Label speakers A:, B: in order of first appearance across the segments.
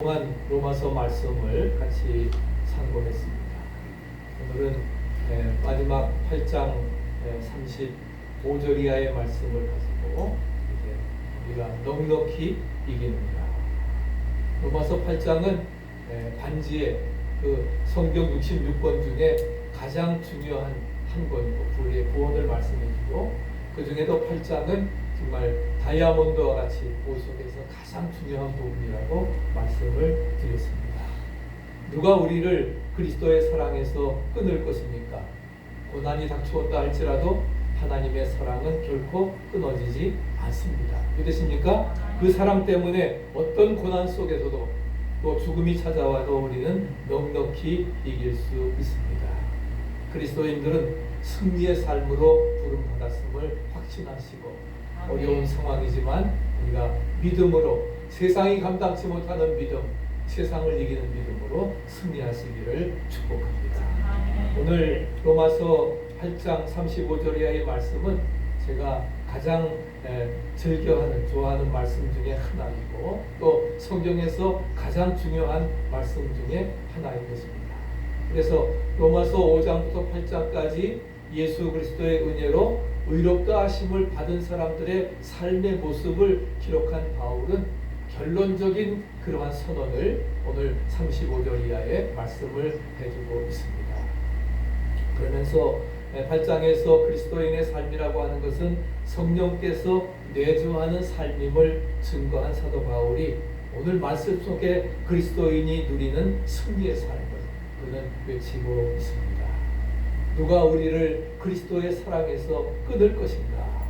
A: 동안 로마서 말씀을 같이 상고했습니다. 오늘은 마지막 8장 35절 이하의 말씀을 가지고 이제 우리가 넉넉히 이기는가. 로마서 8장은 반지의 그 성경 66권 중에 가장 중요한 한 권이고 우리의 구원을 말씀해주고, 그 중에도 8장은 정말 다이아몬드와 같이 보석에서 가장 중요한 부분이라고 말씀을 드렸습니다. 누가 우리를 그리스도의 사랑에서 끊을 것입니까? 고난이 닥쳐온다 할지라도 하나님의 사랑은 결코 끊어지지 않습니다. 믿으십니까? 그 사랑 때문에 어떤 고난 속에서도 또 죽음이 찾아와도 우리는 넉넉히 이길 수 있습니다. 그리스도인들은 승리의 삶으로 부름받았음을 확신하시고, 어려운 상황이지만 우리가 믿음으로, 세상이 감당치 못하는 믿음, 세상을 이기는 믿음으로 승리하시기를 축복합니다. 오늘 로마서 8장 35절 이하의 말씀은 제가 가장 즐겨하는, 좋아하는 말씀 중에 하나이고, 또 성경에서 가장 중요한 말씀 중에 하나인 것입니다. 그래서 로마서 5장부터 8장까지 예수 그리스도의 은혜로 의롭다 하심을 받은 사람들의 삶의 모습을 기록한 바울은 결론적인 그러한 선언을 오늘 35절 이하의 말씀을 해주고 있습니다. 그러면서 8장에서 그리스도인의 삶이라고 하는 것은 성령께서 내주하는 삶임을 증거한 사도 바울이 오늘 말씀 속에 그리스도인이 누리는 승리의 삶을 그는 외치고 있습니다. 누가 우리를 그리스도의 사랑에서 끊을 것인가?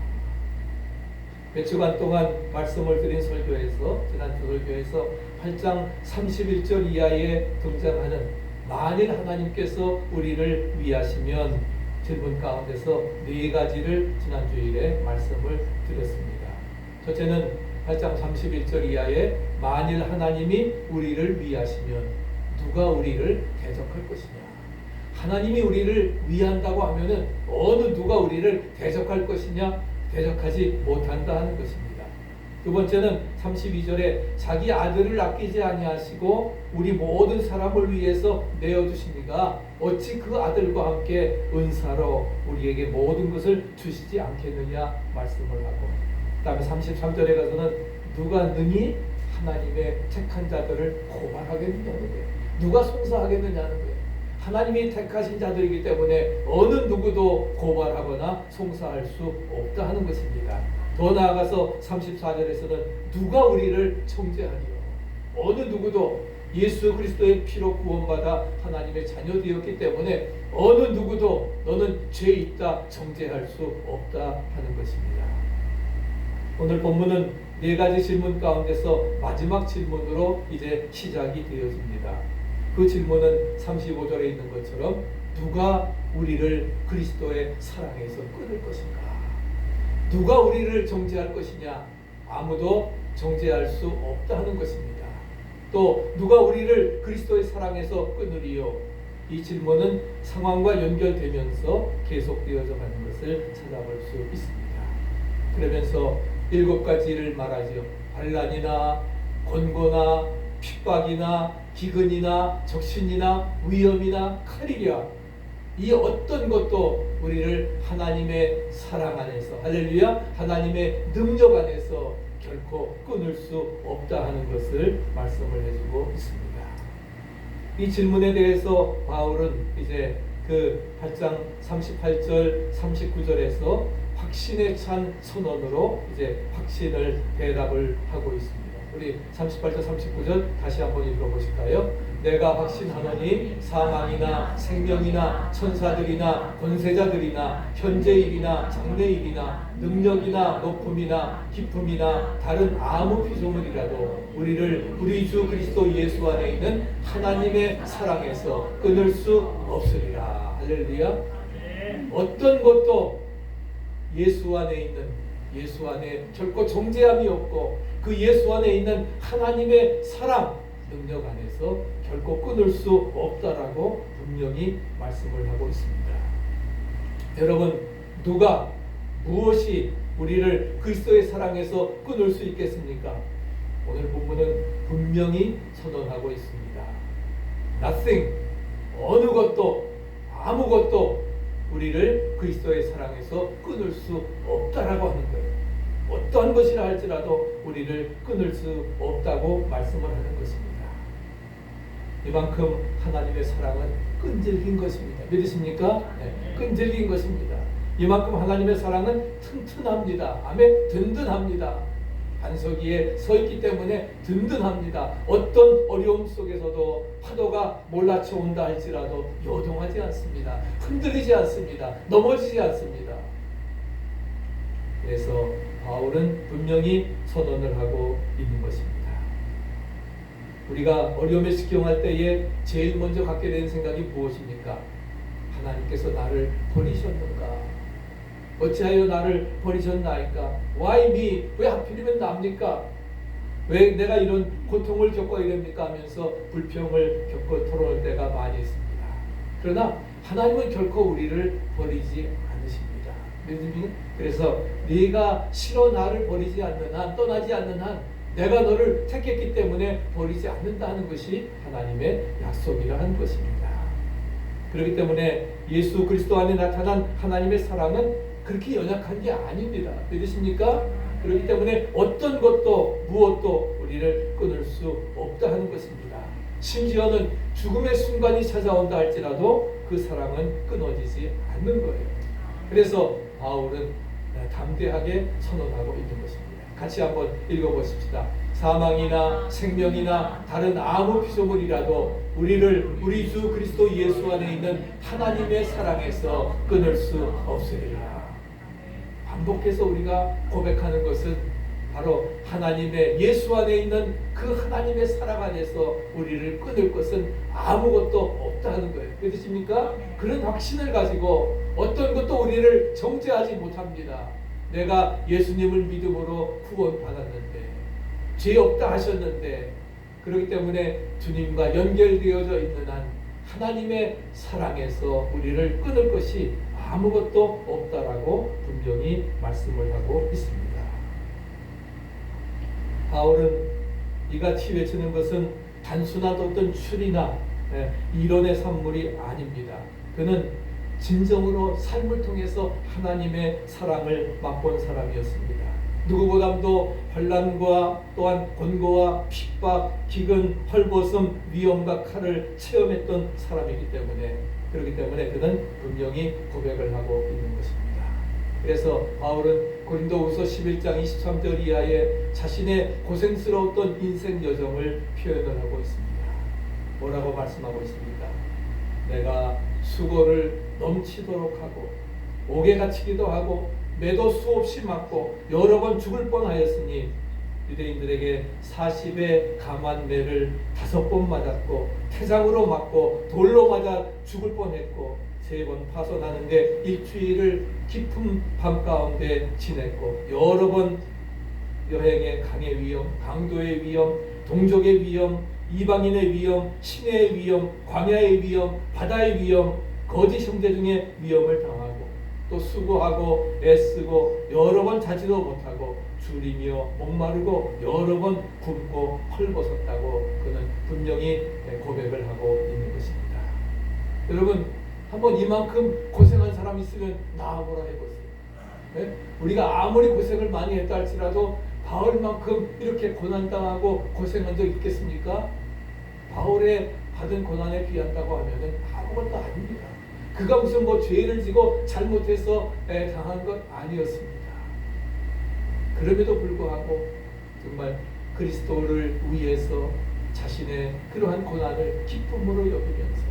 A: 몇 주간 동안 말씀을 드린 설교에서, 지난 설교에서 8장 31절 이하에 등장하는 만일 하나님께서 우리를 위하시면 질문 가운데서 네 가지를 지난 주일에 말씀을 드렸습니다. 첫째는 8장 31절 이하에 만일 하나님이 우리를 위하시면 누가 우리를 대적할 것이냐? 하나님이 우리를 위한다고 하면은 어느 누가 우리를 대적할 것이냐? 대적하지 못한다 하는 것입니다. 두 번째는 32절에 자기 아들을 아끼지 아니하시고 우리 모든 사람을 위해서 내어주시니가 어찌 그 아들과 함께 은사로 우리에게 모든 것을 주시지 않겠느냐 말씀을 하고, 그 다음에 33절에 가서는 누가 능히 하나님의 택한 자들을 고발하겠느냐는 거예요. 누가 송사하겠느냐는 거예요. 하나님이 택하신 자들이기 때문에 어느 누구도 고발하거나 송사할 수 없다 하는 것입니다. 더 나아가서 34절에서는 누가 우리를 정죄하리요? 어느 누구도 예수 그리스도의 피로 구원받아 하나님의 자녀 되었기 때문에 어느 누구도 너는 죄 있다 정죄할 수 없다 하는 것입니다. 오늘 본문은 네 가지 질문 가운데서 마지막 질문으로 이제 시작이 되어집니다. 그 질문은 35절에 있는 것처럼 누가 우리를 그리스도의 사랑에서 끊을 것인가? 누가 우리를 정죄할 것이냐? 아무도 정죄할 수 없다 하는 것입니다. 또 누가 우리를 그리스도의 사랑에서 끊으리요? 이 질문은 상황과 연결되면서 계속되어져 가는 것을 찾아볼 수 있습니다. 그러면서 7가지를 말하죠. 환난이나 권고나 핍박이나 기근이나 적신이나 위험이나 칼이랴, 이 어떤 것도 우리를 하나님의 사랑 안에서, 할렐루야, 하나님의 능력 안에서 결코 끊을 수 없다 하는 것을 말씀을 해주고 있습니다. 이 질문에 대해서 바울은 이제 그 8장 38절 39절에서 확신에 찬 선언으로 이제 확신을 대답을 하고 있습니다. 우리 38절 39절 다시 한번 읽어보실까요? 내가 확신하노니 사망이나 생명이나 천사들이나 권세자들이나 현재일이나 장래일이나 능력이나 높음이나 깊음이나 다른 아무 피조물이라도 우리를 우리 주 그리스도 예수 안에 있는 하나님의 사랑에서 끊을 수 없으리라. 할렐루야. 어떤 것도 예수 안에 있는, 예수 안에 결코 정죄함이 없고 그 예수 안에 있는 하나님의 사랑, 능력 안에서 결코 끊을 수 없다라고 분명히 말씀을 하고 있습니다. 여러분, 무엇이 우리를 그리스도의 사랑에서 끊을 수 있겠습니까? 오늘 본문은 분명히 선언하고 있습니다. Nothing, 어느 것도 아무것도 우리를 그리스도의 사랑에서 끊을 수 없다라고 하는 거예요. 어떠한 것이라 할지라도 우리를 끊을 수 없다고 말씀을 하는 것입니다. 이만큼 하나님의 사랑은 끈질긴 것입니다. 믿으십니까? 네, 끈질긴 것입니다. 이만큼 하나님의 사랑은 튼튼합니다. 아멘. 든든합니다. 반석 위에 서 있기 때문에 든든합니다. 어떤 어려움 속에서도 파도가 몰라쳐 온다 할지라도 요동하지 않습니다. 흔들리지 않습니다. 넘어지지 않습니다. 그래서 바울은 분명히 선언을 하고 있는 것입니다. 우리가 어려움에 직경할 때에 제일 먼저 갖게 되는 생각이 무엇입니까? 하나님께서 나를 버리셨는가? 어찌하여 나를 버리셨나이까? Why me? 왜 하필이면 납니까? 왜 내가 이런 고통을 겪어야 됩니까? 하면서 불평을 겪고 토론할 때가 많이 있습니다. 그러나 하나님은 결코 우리를 버리지 않으십니다. 그래서 네가 싫어 나를 버리지 않는 한, 떠나지 않는 한 내가 너를 택했기 때문에 버리지 않는다는 것이 하나님의 약속이라 하는 것입니다. 그렇기 때문에 예수 그리스도 안에 나타난 하나님의 사랑은 그렇게 연약한 게 아닙니다. 믿으십니까? 그렇기 때문에 어떤 것도 무엇도 우리를 끊을 수 없다 하는 것입니다. 심지어는 죽음의 순간이 찾아온다 할지라도 그 사랑은 끊어지지 않는 거예요. 그래서 바울은 담대하게 선언하고 있는 것입니다. 같이 한번 읽어보십시다. 사망이나 생명이나 다른 아무 피조물이라도 우리를 우리 주 그리스도 예수 안에 있는 하나님의 사랑에서 끊을 수 없으리라. 반복해서 우리가 고백하는 것은 바로 하나님의 예수 안에 있는 그 하나님의 사랑 안에서 우리를 끊을 것은 아무것도 없다는 거예요. 믿으십니까? 그런 확신을 가지고 어떤 것도 우리를 정죄하지 못합니다. 내가 예수님을 믿음으로 구원받았는데 죄 없다 하셨는데 그렇기 때문에 주님과 연결되어져 있는 한 하나님의 사랑에서 우리를 끊을 것이 아무것도 없다라고 분명히 말씀을 하고 있습니다. 바울은 이같이 외치는 것은 단순한 어떤 추리나 이론의 산물이 아닙니다. 그는 진정으로 삶을 통해서 하나님의 사랑을 맛본 사람이었습니다. 누구보다도 환난과 또한 권고와 핍박, 기근, 헐벗음, 위험과 칼을 체험했던 사람이기 때문에 그렇기 때문에 그는 분명히 고백을 하고 있는 것입니다. 그래서 바울은 고린도후서 11장 23절 이하에 자신의 고생스러웠던 인생 여정을 표현을 하고 있습니다. 뭐라고 말씀하고 있습니까? 내가 수고를 넘치도록 하고 옥에 갇히기도 하고 매도 수없이 맞고 여러 번 죽을 뻔하였으니 유대인들에게 40의 감한 매를 5번 맞았고 태장으로 맞고 돌로 맞아 죽을 뻔했고 3번 파손하는데 일주일을 깊은 밤 가운데 지냈고 여러 번 여행의 강의 위험, 강도의 위험, 동족의 위험, 이방인의 위험, 시내의 위험, 광야의 위험, 바다의 위험, 거짓 형제 중에 위험을 당하고 또 수고하고 애쓰고 여러 번 자지도 못하고 줄이며 목마르고 여러 번 굶고 헐벗었다고 그는 분명히 고백을 하고 있는 것입니다. 여러분 한번 이만큼 고생한 사람 있으면 나와보라 해보세요. 네? 우리가 아무리 고생을 많이 했다 할지라도 바울만큼 이렇게 고난당하고 고생한 적 있겠습니까? 바울의 받은 고난에 비한다고 하면 아무것도 아닙니다. 그가 무슨 죄를 지고 잘못해서 당한 것 아니었습니다. 그럼에도 불구하고 정말 그리스도를 위해서 자신의 그러한 고난을 기쁨으로 여기면서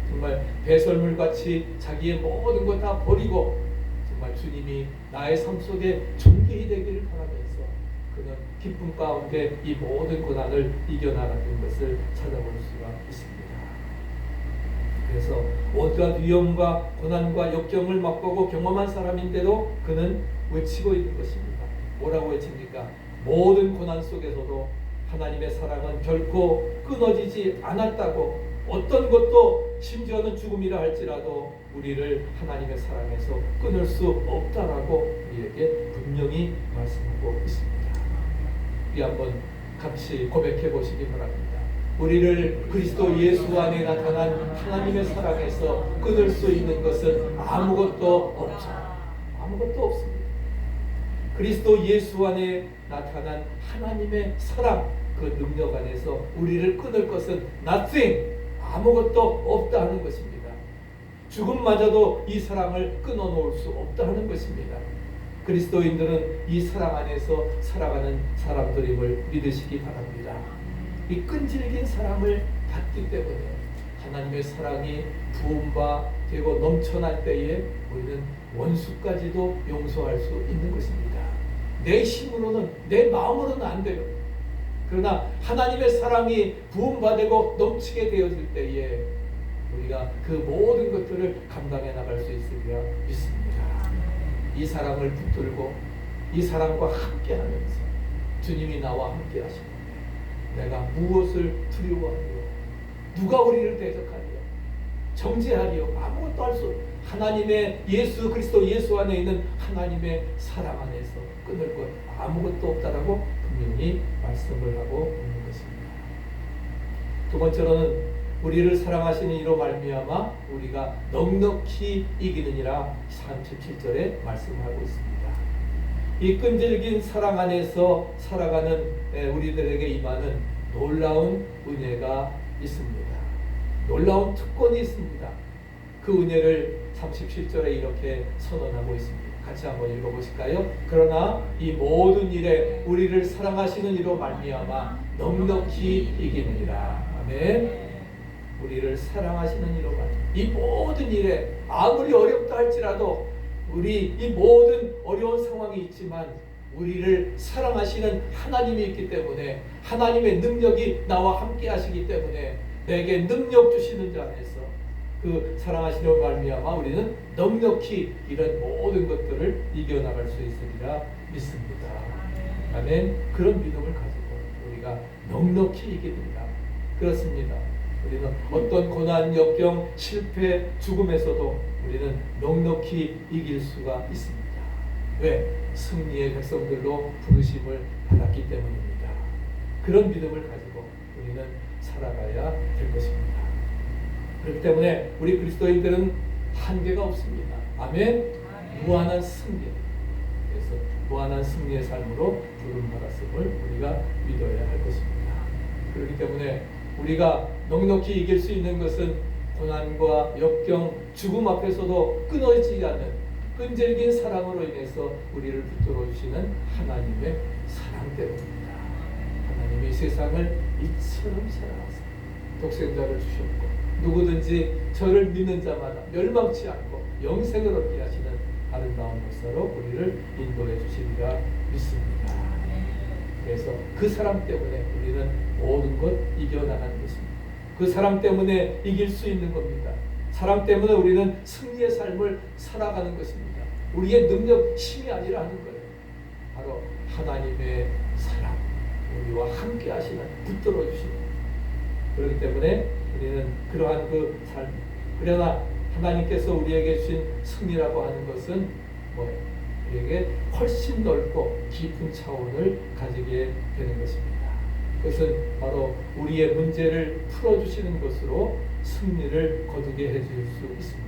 A: 정말 배설물같이 자기의 모든 것 다 버리고 정말 주님이 나의 삶 속에 존귀히 되기를 바라면서 그는 기쁨 가운데 이 모든 고난을 이겨나가는 것을 찾아볼 수가 있습니다. 그래서 온갖 위험과 고난과 역경을 맛보고 경험한 사람인데도 그는 외치고 있는 것입니다. 뭐라고 외칩니까? 모든 고난 속에서도 하나님의 사랑은 결코 끊어지지 않았다고 어떤 것도 심지어는 죽음이라 할지라도 우리를 하나님의 사랑에서 끊을 수 없다라고 우리에게 분명히 말씀하고 있습니다. 우리 한번 같이 고백해 보시기 바랍니다. 우리를 그리스도 예수 안에 나타난 하나님의 사랑에서 끊을 수 있는 것은 아무것도 없죠. 아무것도 없습니다. 그리스도 예수 안에 나타난 하나님의 사랑, 그 능력 안에서 우리를 끊을 것은 nothing, 아무것도 없다 하는 것입니다. 죽음마저도 이 사랑을 끊어놓을 수 없다 하는 것입니다. 그리스도인들은 이 사랑 안에서 살아가는 사람들임을 믿으시기 바랍니다. 이 끈질긴 사랑을 받기 때문에 하나님의 사랑이 부음바 되고 넘쳐날 때에 우리는 원수까지도 용서할 수 있는 것입니다. 내 힘으로는, 내 마음으로는 안 돼요. 그러나 하나님의 사랑이 부음받고 넘치게 되어질 때에 우리가 그 모든 것들을 감당해 나갈 수 있으리라 믿습니다. 이 사랑을 붙들고 이 사랑과 함께하면서 주님이 나와 함께 하시는데 내가 무엇을 두려워하리요? 누가 우리를 대적하리요? 정죄하리요? 아무것도 할 수 없어요. 하나님의 예수 그리스도 예수 안에 있는 하나님의 사랑 안에서 끊을 것 아무것도 없다라고 분명히 말씀을 하고 있는 것입니다. 두 번째로는 우리를 사랑하시는 이로 말미암아 우리가 넉넉히 이기느니라 37절에 말씀하고 있습니다. 이 끈질긴 사랑 안에서 살아가는 우리들에게 임하는 놀라운 은혜가 있습니다. 놀라운 특권이 있습니다. 그 은혜를 37절에 이렇게 선언하고 있습니다. 같이 한번 읽어보실까요? 그러나 이 모든 일에 우리를 사랑하시는 이로 말미암아 넉넉히 이기느니라. 아멘. 우리를 사랑하시는 이로 말미암아 이 모든 일에 아무리 어렵다 할지라도 우리 이 모든 어려운 상황이 있지만 우리를 사랑하시는 하나님이 있기 때문에 하나님의 능력이 나와 함께 하시기 때문에 내게 능력 주시는 자 안에서 그 사랑하시는 말미암아 우리는 넉넉히 이런 모든 것들을 이겨나갈 수 있으리라 믿습니다. 아멘. 그런 믿음을 가지고 우리가 넉넉히 이깁니다. 그렇습니다. 우리는 어떤 고난, 역경, 실패, 죽음에서도 우리는 넉넉히 이길 수가 있습니다. 왜? 승리의 백성들로 부르심을 받았기 때문입니다. 그런 믿음을 가지고 우리는 살아가야 될 것입니다. 그렇기 때문에 우리 그리스도인들은 한계가 없습니다. 아멘. 무한한 승리. 그래서 무한한 승리의 삶으로 부름받았음을 우리가 믿어야 할 것입니다. 그렇기 때문에 우리가 넉넉히 이길 수 있는 것은 고난과 역경, 죽음 앞에서도 끊어지지 않는 끈질긴 사랑으로 인해서 우리를 붙들어 주시는 하나님의 사랑 때문입니다. 하나님이 세상을 이처럼 사랑하사 독생자를 주셨고 누구든지 저를 믿는 자마다 멸망치 않고 영생을 얻게 하시는 아름다운 역사로 우리를 인도해 주시리라 믿습니다. 그래서 그 사람 때문에 우리는 모든 것 이겨나가는 것입니다. 그 사람 때문에 이길 수 있는 겁니다. 사람 때문에 우리는 승리의 삶을 살아가는 것입니다. 우리의 능력, 힘이 아니라 하는 거예요. 바로 하나님의 사랑, 우리와 함께 하시는, 붙들어 주시는. 그렇기 때문에 우리는 그러한 그 삶, 그러나 하나님께서 우리에게 주신 승리라고 하는 것은 우리에게 훨씬 넓고 깊은 차원을 가지게 되는 것입니다. 그것은 바로 우리의 문제를 풀어주시는 것으로 승리를 거두게 해줄 수 있습니다.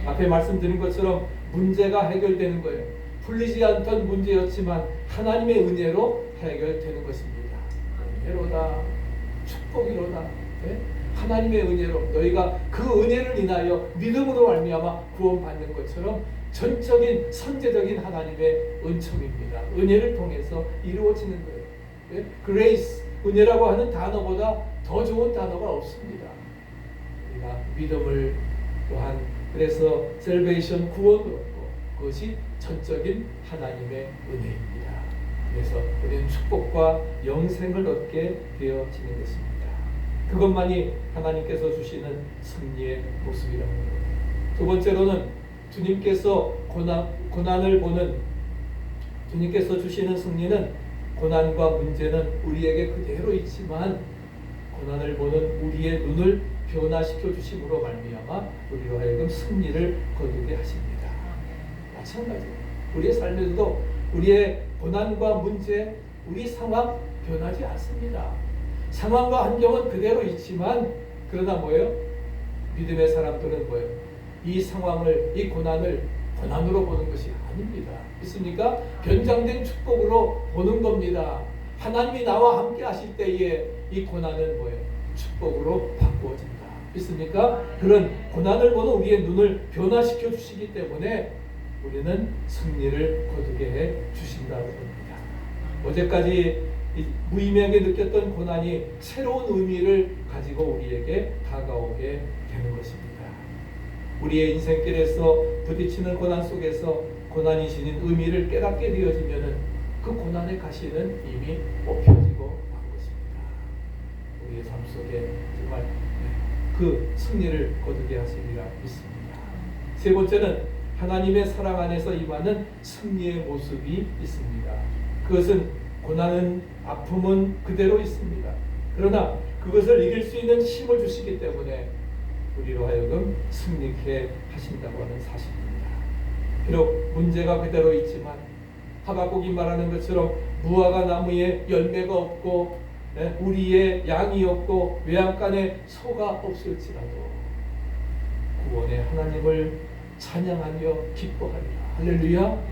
A: 앞에 말씀드린 것처럼 문제가 해결되는 거예요. 풀리지 않던 문제였지만 하나님의 은혜로 해결되는 것입니다. 은혜로다, 축복이로다. 네? 하나님의 은혜로 너희가 그 은혜를 인하여 믿음으로 말미암아 구원받는 것처럼 전적인 선제적인 하나님의 은총입니다. 은혜를 통해서 이루어지는 거예요. 네? 그레이스, 은혜라고 하는 단어보다 더 좋은 단어가 없습니다. 우리가 믿음을 또한 그래서 셀베이션 구원을 얻고 그것이 전적인 하나님의 은혜입니다. 그래서 우리는 축복과 영생을 얻게 되어지는 것입니다. 그것만이 하나님께서 주시는 승리의 모습이라는 거예요. 두 번째로는 주님께서 고난을 보는 주님께서 주시는 승리는 고난과 문제는 우리에게 그대로 있지만 고난을 보는 우리의 눈을 변화시켜 주심으로 말미암아 우리로 하여금 승리를 거두게 하십니다. 마찬가지로 우리의 삶에서도 우리의 고난과 문제, 우리 상황 변하지 않습니다. 상황과 환경은 그대로 있지만 그러나 뭐예요? 믿음의 사람들은 뭐예요? 이 상황을, 이 고난을 고난으로 보는 것이 아닙니다. 있습니까? 변장된 축복으로 보는 겁니다. 하나님이 나와 함께 하실 때에 이 고난은 뭐예요? 축복으로 바꾸어진다. 있습니까? 그런 고난을 보는 우리의 눈을 변화시켜 주시기 때문에 우리는 승리를 거두게 해 주신다는 겁니다. 어제까지 무의미하게 느꼈던 고난이 새로운 의미를 가지고 우리에게 다가오게 되는 것입니다. 우리의 인생길에서 부딪히는 고난 속에서 고난이 지닌 의미를 깨닫게 되어지면은 그 고난의 가시는 이미 뽑혀지고 만 것입니다. 우리의 삶 속에 정말 그 승리를 거두게 하시리라 믿습니다. 세 번째는 하나님의 사랑 안에서 임하는 승리의 모습이 있습니다. 그것은 고난은, 아픔은 그대로 있습니다. 그러나 그것을 이길 수 있는 힘을 주시기 때문에 우리로 하여금 승리케 하신다고 하는 사실입니다. 비록 문제가 그대로 있지만 하박국이 말하는 것처럼 무화과 나무에 열매가 없고 우리의 양이 없고 외양간에 소가 없을지라도 구원의 하나님을 찬양하며 기뻐하리라. 할렐루야.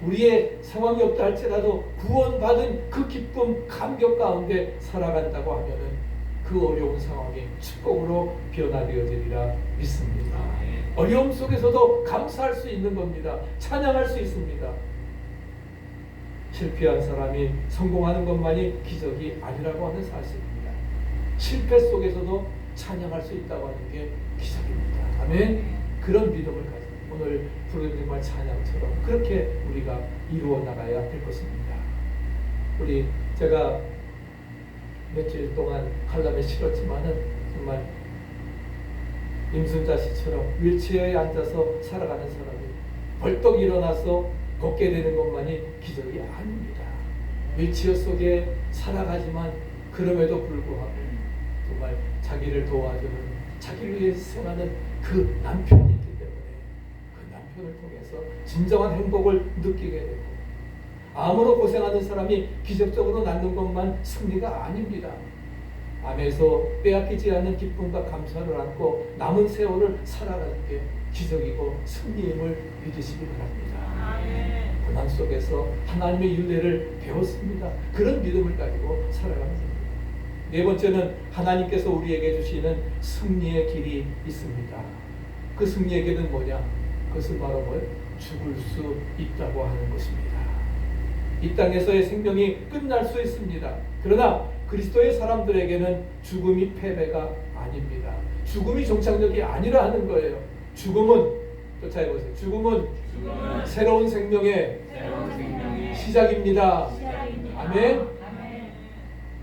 A: 우리의 상황이 없다 할지라도 구원받은 그 기쁨, 감격 가운데 살아간다고 하면은 그 어려운 상황이 축복으로 변화되어지리라 믿습니다. 어려움 속에서도 감사할 수 있는 겁니다. 찬양할 수 있습니다. 실패한 사람이 성공하는 것만이 기적이 아니라고 하는 사실입니다. 실패 속에서도 찬양할 수 있다고 하는 게 기적입니다. 아멘. 그런 믿음을 가지고 오늘 부르는 말 찬양처럼 그렇게 우리가 이루어 나가야 될 것입니다. 제가 며칠 동안 칼럼에 실었지만은 정말 임순자 씨처럼 휠체어에 앉아서 살아가는 사람이 벌떡 일어나서 걷게 되는 것만이 기적이 아닙니다. 휠체어 속에 살아가지만 그럼에도 불구하고 정말 자기를 도와주는, 자기를 위해 희생하는 그 남편이 있기 때문에 그 남편을 통해서 진정한 행복을 느끼게 되고, 암으로 고생하는 사람이 기적적으로 낫는 것만 승리가 아닙니다. 암에서 빼앗기지 않는 기쁨과 감사를 안고 남은 세월을 살아가는 게 기적이고 승리임을 믿으시기 바랍니다. 고난 속에서 하나님의 윤례를 배웠습니다. 그런 믿음을 가지고 살아가는 겁니다. 네 번째는 하나님께서 우리에게 주시는 승리의 길이 있습니다. 그 승리의 길은 뭐냐? 그것은 바로 뭐예요? 죽을 수 있다고 하는 것입니다. 이 땅에서의 생명이 끝날 수 있습니다. 그러나 그리스도의 사람들에게는 죽음이 패배가 아닙니다. 죽음이 종착역이 아니라 하는 거예요. 죽음은, 또 잘 보세요. 죽음은 새로운 생명의 시작입니다. 아멘.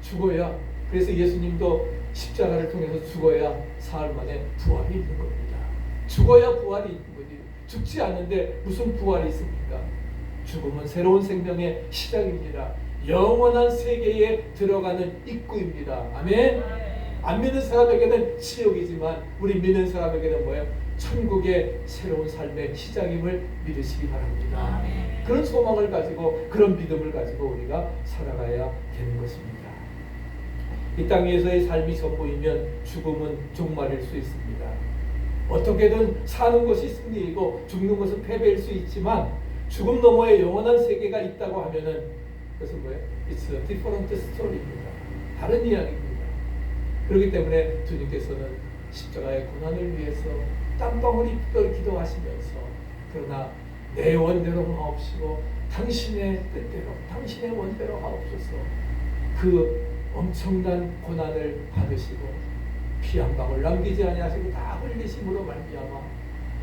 A: 죽어야, 그래서 예수님도 십자가를 통해서 죽어야 사흘 만에 부활이 있는 겁니다. 죽어야 부활이 있는 거지. 죽지 않는데 무슨 부활이 있습니까? 죽음은 새로운 생명의 시작입니다. 영원한 세계에 들어가는 입구입니다. 아멘. 안 믿는 사람에게는 지옥이지만 우리 믿는 사람에게는 뭐예요? 천국의 새로운 삶의 시작임을 믿으시기 바랍니다. 아멘. 그런 소망을 가지고, 그런 믿음을 가지고 우리가 살아가야 되는 것입니다. 이 땅 위에서의 삶이 전부이면 죽음은 종말일 수 있습니다. 어떻게든 사는 것이 승리이고 죽는 것은 패배일 수 있지만 죽음 너머에 영원한 세계가 있다고 하면은 그것은 뭐예요? It's a different story입니다. 다른 이야기입니다. 그렇기 때문에 주님께서는 십자가의 고난을 위해서 땀방울이 붓도록 기도하시면서, 그러나 내 원대로 하옵시고 당신의 뜻대로, 당신의 원대로 하옵소서, 그 엄청난 고난을 받으시고 피 한 방울 남기지 아니하시고 다 흘리심으로 말미암아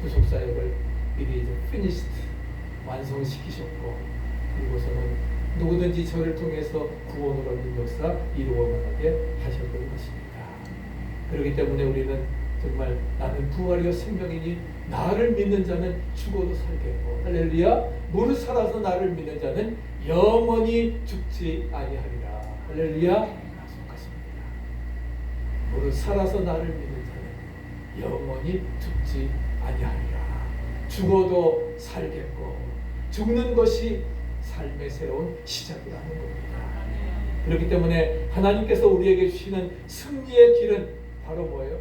A: 구속사역을 미리 finished, 완성시키셨고, 그리고서는 누구든지 저를 통해서 구원을 얻는 역사 이루어 나가게 하셨던 것입니다. 그렇기 때문에 우리는 정말 나는 부활이요 생명이니 나를 믿는 자는 죽어도 살겠고, 할렐루야, 무릇 살아서 나를 믿는 자는 영원히 죽지 아니하리라. 할렐루야. 약속하십니다. 무릇 살아서 나를 믿는 자는 영원히 죽지 아니하리라. 죽어도 살겠고 죽는 것이 삶의 새로운 시작이라는 겁니다. 그렇기 때문에 하나님께서 우리에게 주시는 승리의 길은 바로 뭐예요?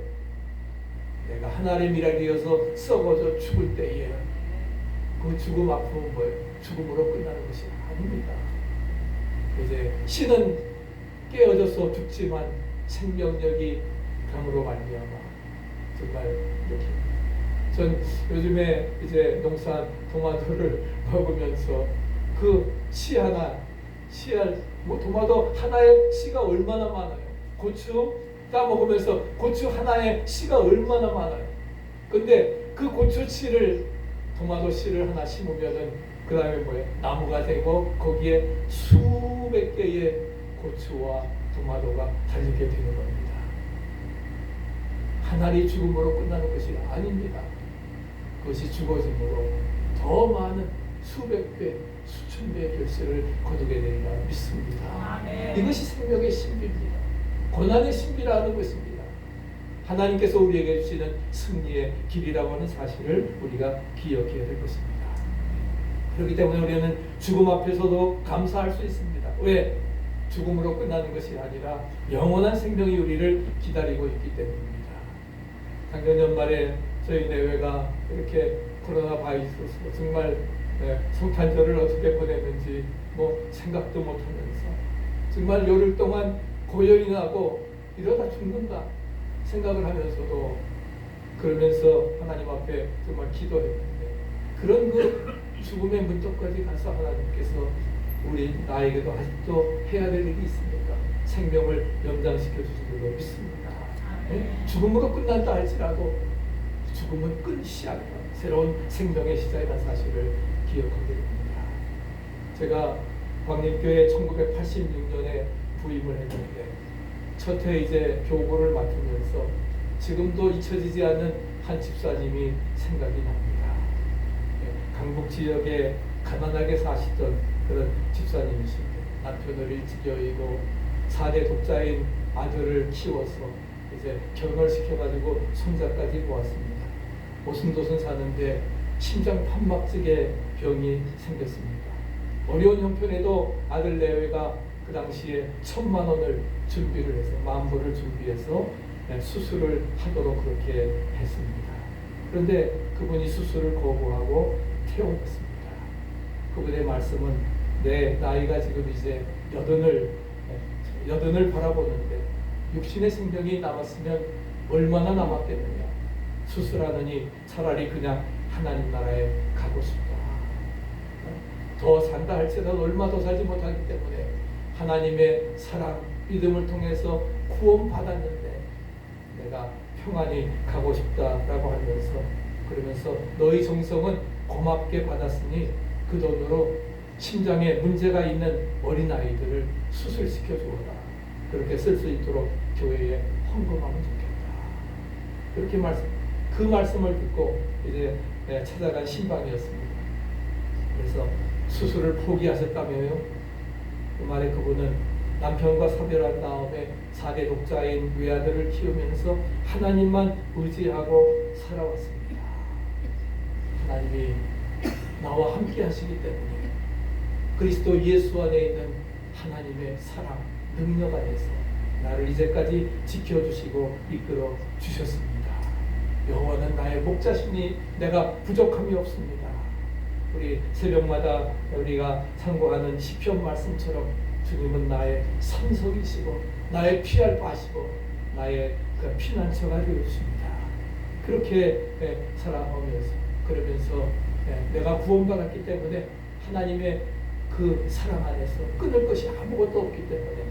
A: 내가 하나님의 미랄이어서 썩어져 죽을 때에 그 죽음 아픔은 뭐예요? 죽음으로 끝나는 것이 아닙니다. 이제 신은 깨어져서 죽지만 생명력이 감으로 말미암아 정말 이렇게. 전 요즘에 이제 농사한 토마토를 먹으면서 그 씨 하나, 씨알 뭐 토마토 하나에 씨가 얼마나 많아요. 고추 따먹으면서 고추 하나에 씨가 얼마나 많아요. 근데 그 고추 씨를 토마토 씨를 하나 심으면은 그 다음에 뭐예요? 나무가 되고 거기에 수백 개의 고추와 토마토가 달리게 되는 겁니다. 하나리 죽음으로 끝나는 것이 아닙니다. 그것이 죽어짐으로 더 많은 수백 배, 수천 배의 결실을 거두게 되리라 믿습니다. 이것이 생명의 신비입니다. 고난의 신비라는 것입니다. 하나님께서 우리에게 주시는 승리의 길이라고 하는 사실을 우리가 기억해야 될 것입니다. 그렇기 때문에 우리는 죽음 앞에서도 감사할 수 있습니다. 왜? 죽음으로 끝나는 것이 아니라 영원한 생명이 우리를 기다리고 있기 때문입니다. 작년 연말에 저희 내외가 이렇게 코로나 바이러스로 정말 성탄절을 어떻게 보냈는지 뭐 생각도 못하면서 정말 열흘 동안 고열이 나고 이러다 죽는다 생각을 하면서도 그러면서 하나님 앞에 정말 기도했는데 그런 그 죽음의 문턱까지 가서 하나님께서 우리 나에게도 아직도 해야 될 일이 있습니까? 생명을 연장시켜 주신 줄로 믿습니다. 죽음으로 끝난다 할지라도 죽음은 끝이 아니라 새로운 생명의 시작이라는 사실을 기억하게 됩니다. 제가 광림교회 1986년에 부임을 했는데 첫 해 이제 교구를 맡으면서 지금도 잊혀지지 않는 한 집사님이 생각이 납니다. 강북 지역에 가난하게 사시던 그런 집사님이신데 남편을 일찍 여의고 4대 독자인 아들을 키워서 이제 결혼을 시켜가지고 손자까지 보았습니다. 오순도순 사는데 심장 판막증의 병이 생겼습니다. 어려운 형편에도 아들 내외가 그 당시에 1,000만 원을 준비를 해서 만불을 준비해서 수술을 하도록 그렇게 했습니다. 그런데 그분이 수술을 거부하고 퇴원했습니다. 그분의 말씀은 내 나이가 지금 이제 여든을 바라보는데 육신의 생명이 남았으면 얼마나 남았겠느냐. 수술하느니 차라리 그냥 하나님 나라에 가고 싶다. 더 산다 할지라도 얼마 더 살지 못하기 때문에 하나님의 사랑, 믿음을 통해서 구원 받았는데 내가 평안히 가고 싶다라고 하면서 그러면서 너희 정성은 고맙게 받았으니 그 돈으로 심장에 문제가 있는 어린아이들을 수술시켜 주어라. 그렇게 쓸 수 있도록 교회에 헌금하면 좋겠다. 그렇게 그 말씀을 듣고 이제 찾아간 신방이었습니다. 그래서 수술을 포기하셨다며요. 그 말에 그분은 남편과 사별한 다음에 4대 독자인 외아들을 키우면서 하나님만 의지하고 살아왔습니다. 하나님이 나와 함께 하시기 때문에 그리스도 예수 안에 있는 하나님의 사랑, 능력 안에서 나를 이제까지 지켜주시고 이끌어 주셨습니다. 여호와는 나의 목자시니 내가 부족함이 없습니다. 우리 새벽마다 우리가 상고하는 시편 말씀처럼 주님은 나의 산석이시고 나의 피할 바시고 나의 그 피난처가 되어주십니다. 그렇게 살아가면서 그러면서 내가 구원받았기 때문에 하나님의 그 사랑 안에서 끊을 것이 아무것도 없기 때문에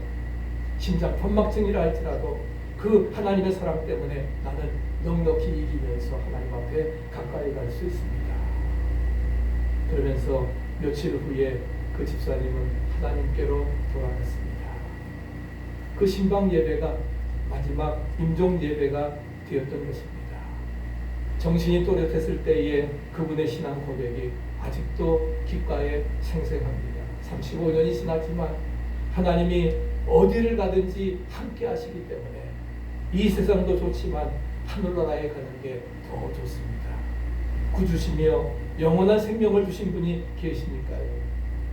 A: 심장 판막증이라 할지라도 그 하나님의 사랑 때문에 나는 넉넉히 이기면서 하나님 앞에 가까이 갈 수 있습니다. 그러면서 며칠 후에 그 집사님은 하나님께로 돌아갔습니다. 그 신방 예배가 마지막 임종 예배가 되었던 것입니다. 정신이 또렷했을 때에 그분의 신앙 고백이 아직도 귓가에 생생합니다. 35년이 지났지만 하나님이 어디를 가든지 함께 하시기 때문에 이 세상도 좋지만 하늘나라에 가는 게 더 좋습니다. 구주시며 영원한 생명을 주신 분이 계시니까요.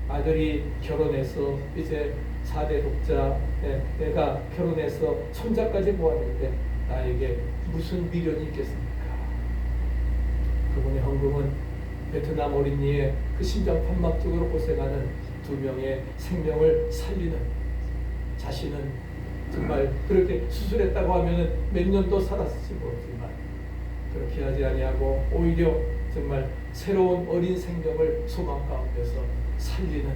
A: 아들이 결혼해서 이제 4대 독자, 내가 결혼해서 손자까지 모았는데 나에게 무슨 미련이 있겠습니까? 그분의 헌금은 베트남 어린이의 그 심장 판막적으로 고생하는 2명의 생명을 살리는, 자신은 정말 그렇게 수술했다고 하면 몇 년도 살았을지 모르지만 그렇게 하지 아니하고 오히려 정말 새로운 어린 생명을 소망 가운데서 살리는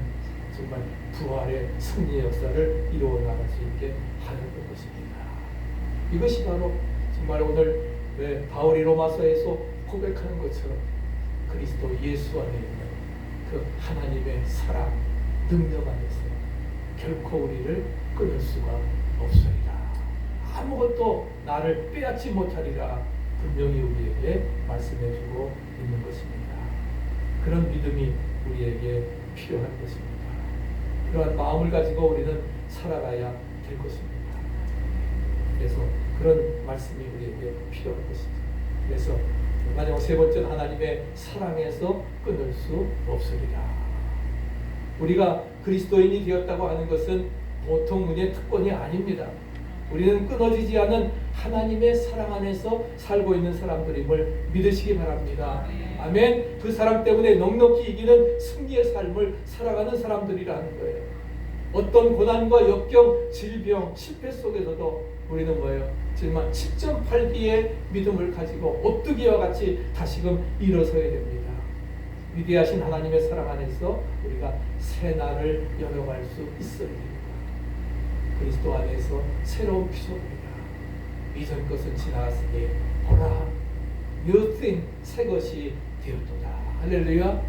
A: 정말 부활의 승리 역사를 이루어 나갈 수 있게 하는 것입니다. 이것이 바로 정말 오늘 바울이 로마서에서 고백하는 것처럼 그리스도 예수 안에 있는 그 하나님의 사랑, 능력 안에서 결코 우리를 끊을 수가 없으리라. 아무것도 나를 빼앗지 못하리라. 분명히 우리에게 말씀해주고 있는 것입니다. 그런 믿음이 우리에게 필요한 것입니다. 그러한 마음을 가지고 우리는 살아가야 될 것입니다. 그래서 그런 말씀이 우리에게 필요한 것이죠. 그래서 마지막 세 번째는 하나님의 사랑에서 끊을 수 없으리라. 우리가 그리스도인이 되었다고 하는 것은 보통 은혜의 특권이 아닙니다. 우리는 끊어지지 않은 하나님의 사랑 안에서 살고 있는 사람들임을 믿으시기 바랍니다. 아멘. 그 사랑 때문에 넉넉히 이기는 승리의 삶을 살아가는 사람들이라는 거예요. 어떤 고난과 역경, 질병, 실패 속에서도 우리는 뭐예요? 정말 7.8기의 믿음을 가지고 오뚜기와 같이 다시금 일어서야 됩니다. 위대하신 하나님의 사랑 안에서 우리가 새 날을 열어갈 수 있어야 됩니다. 그리스도 안에서 새로운 피조물이다. 이전 것은 지나갔으니 보라, new thing, 새 것이 되었도다. 할렐루야.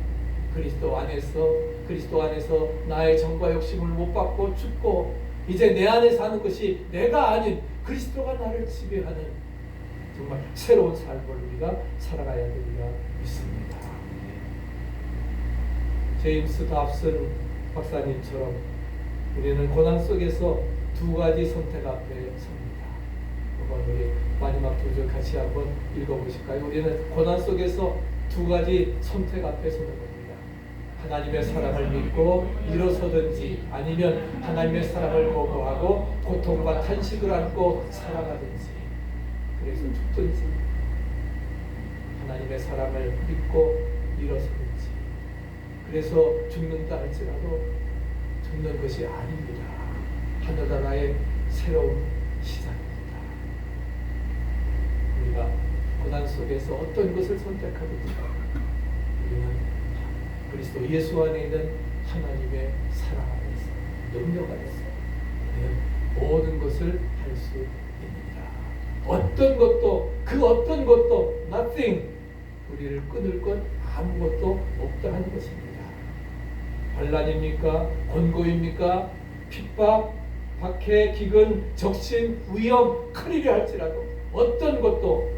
A: 그리스도 안에서 나의 정과 욕심을 못 받고 죽고 이제 내 안에 사는 것이 내가 아닌 그리스도가 나를 지배하는 정말 새로운 삶을 우리가 살아가야 되리라 믿습니다. 제임스 답슨 박사님처럼 우리는 고난 속에서 2가지 선택 앞에 섭니다. 한번 우리 마지막 2절 같이 한번 읽어보실까요? 우리는 고난 속에서 2가지 선택 앞에 서는 겁니다. 하나님의 사랑을 믿고 일어서든지 아니면 하나님의 사랑을 거부하고 고통과 탄식을 안고 살아가든지, 그래서 죽든지 하나님의 사랑을 믿고 일어서든지, 그래서 죽는다 할지라도 죽는 것이 아닙니다. 하늘나라의 새로운 시작입니다. 우리가 고난 속에서 어떤 것을 선택하든지 우리는 그리스도 예수 안에 있는 하나님의 사랑 안에서, 능력 안에서 우리는 모든 것을 할 수 있습니다. 어떤 것도, 그 어떤 것도 nothing, 우리를 끊을 것 아무것도 없다 하는 것입니다. 환난입니까? 권고입니까? 핍박, 박해, 기근, 적신, 위험, 큰일이 할지라도 어떤 것도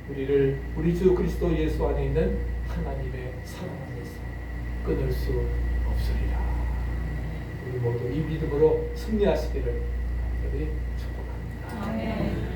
A: 우리를 우리 주 그리스도 예수 안에 있는 하나님의 사랑 안에서 끊을 수 없으리라. 우리 모두 이 믿음으로 승리하시기를 간절히 축복합니다.